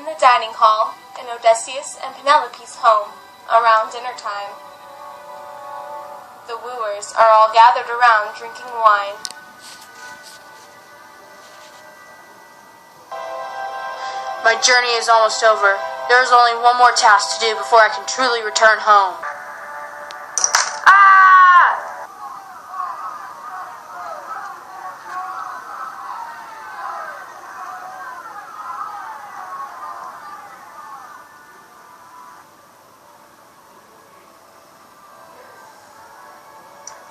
the dining hall, in Odysseus and Penelope's home, around dinner time. The wooers are all gathered around drinking wine. My journey is almost over. There is only one more task to do before I can truly return home.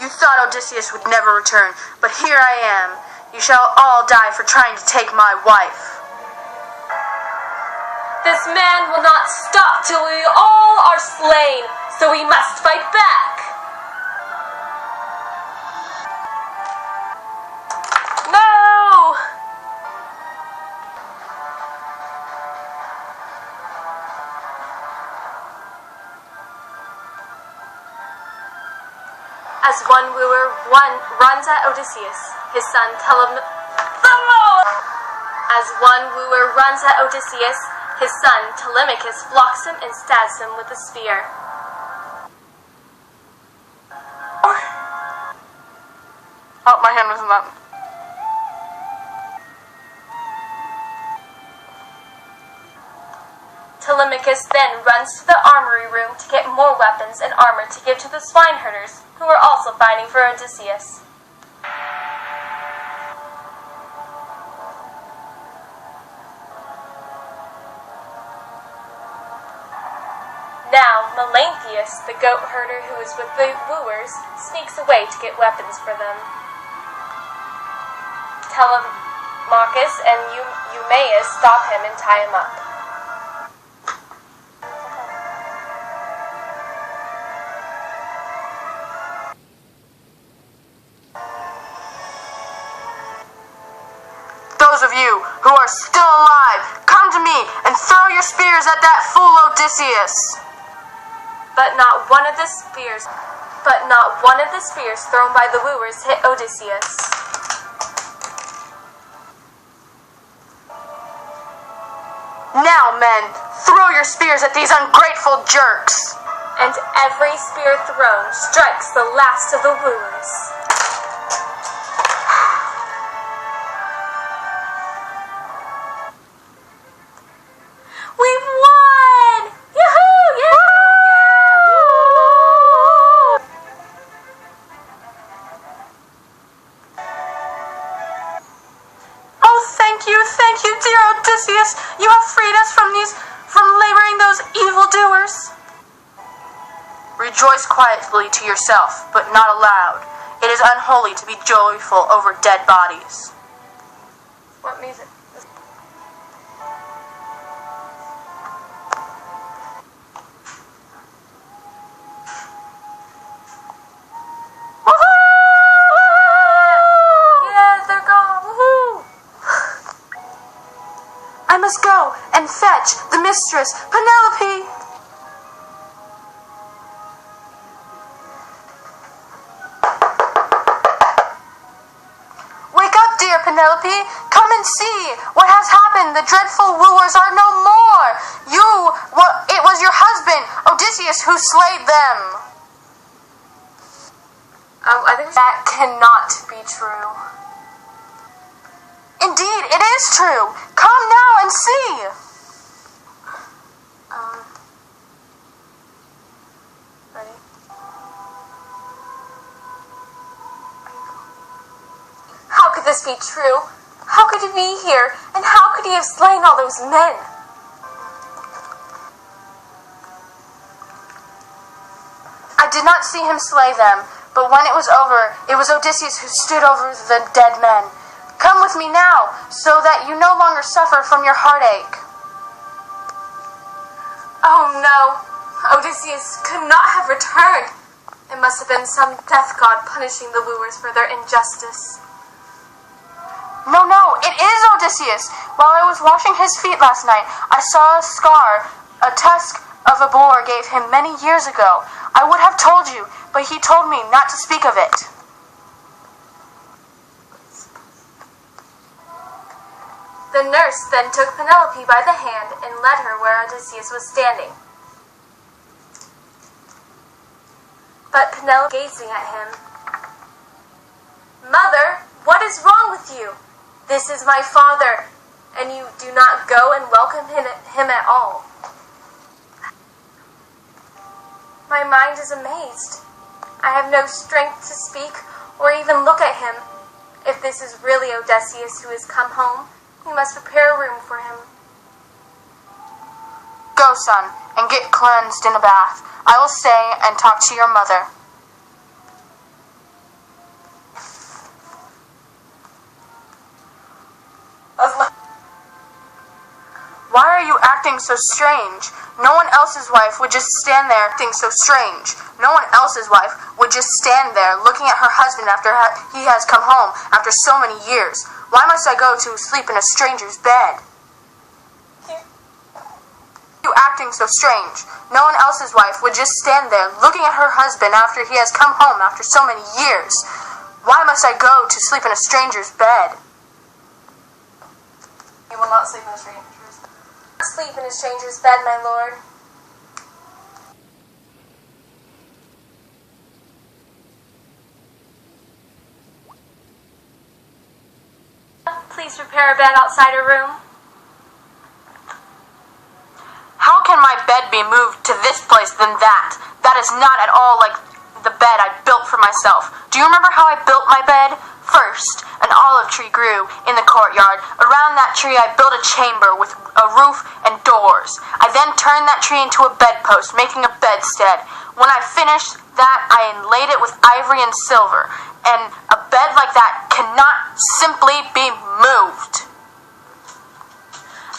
You thought Odysseus would never return, but here I am. You shall all die for trying to take my wife. This man will not stop till we all are slain, so we must fight back. No! As one wooer runs at Odysseus, his son his son Telemachus blocks him and stabs him with a spear. Oh, my hand wasn't up. Telemachus then runs to the armory room to get more weapons and armor to give to the swineherders, who are also fighting for Odysseus. Now, Melanthius, the goat herder who is with the wooers, sneaks away to get weapons for them. Telemachus and Eumaeus stop him and tie him up. Those of you who are still alive, come to me and throw your spears at that fool Odysseus. But not one of the spears thrown by the wooers hit Odysseus. Now, men, throw your spears at these ungrateful jerks. And every spear thrown strikes the last of the wooers. We've won! Yoo-hoo! Yeah! Oh, thank you, dear Odysseus. You have freed us from laboring those evildoers. Rejoice quietly to yourself, but not aloud. It is unholy to be joyful over dead bodies. What music? I must go and fetch the mistress, Penelope. Wake up, dear Penelope. Come and see what has happened. The dreadful wooers are no more. It was your husband, Odysseus, who slayed them. I think that cannot be true. Indeed, it is true. Come now and see. Ready? How could this be true? How could he be here? And how could he have slain all those men? I did not see him slay them, but when it was over, it was Odysseus who stood over the dead men. Come with me now, so that you no longer suffer from your heartache. Oh no, Odysseus could not have returned. It must have been some death god punishing the wooers for their injustice. No, it is Odysseus. While I was washing his feet last night, I saw a scar a tusk of a boar gave him many years ago. I would have told you, but he told me not to speak of it. The nurse then took Penelope by the hand and led her where Odysseus was standing. But Penelope gazing at him. "Mother, what is wrong with you? This is my father, and you do not go and welcome him at all." "My mind is amazed. I have no strength to speak or even look at him. If this is really Odysseus who has come home, we must prepare a room for him." Go, son, and get cleansed in a bath. I will stay and talk to your mother. Why are you acting so strange? No one else's wife would just stand there acting so strange. No one else's wife would just stand there looking at her husband after he has come home after so many years. Why must I go to sleep in a stranger's bed? You acting so strange. No one else's wife would just stand there looking at her husband after he has come home after so many years. Why must I go to sleep in a stranger's bed? "You will not sleep in a stranger's bed." "Sleep in a stranger's bed, my lord." "Please prepare a bed outside a room." How can my bed be moved to this place than that? That is not at all like the bed I built for myself. Do you remember how I built my bed? First, an olive tree grew in the courtyard. Around that tree I built a chamber with a roof and doors. I then turned that tree into a bedpost, making a bedstead. When I finished that, I inlaid it with ivory and silver. And a bed like that cannot simply be moved.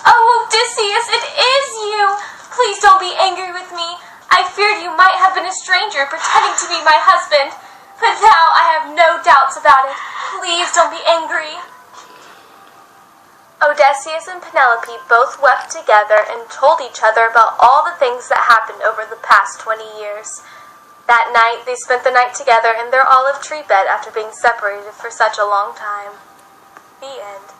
"Oh, Odysseus, it is you! Please don't be angry with me. I feared you might have been a stranger pretending to be my husband. But now I have no doubts about it. Please don't be angry." Odysseus and Penelope both wept together and told each other about all the things that happened over the past 20 years. That night, they spent the night together in their olive tree bed after being separated for such a long time. The end.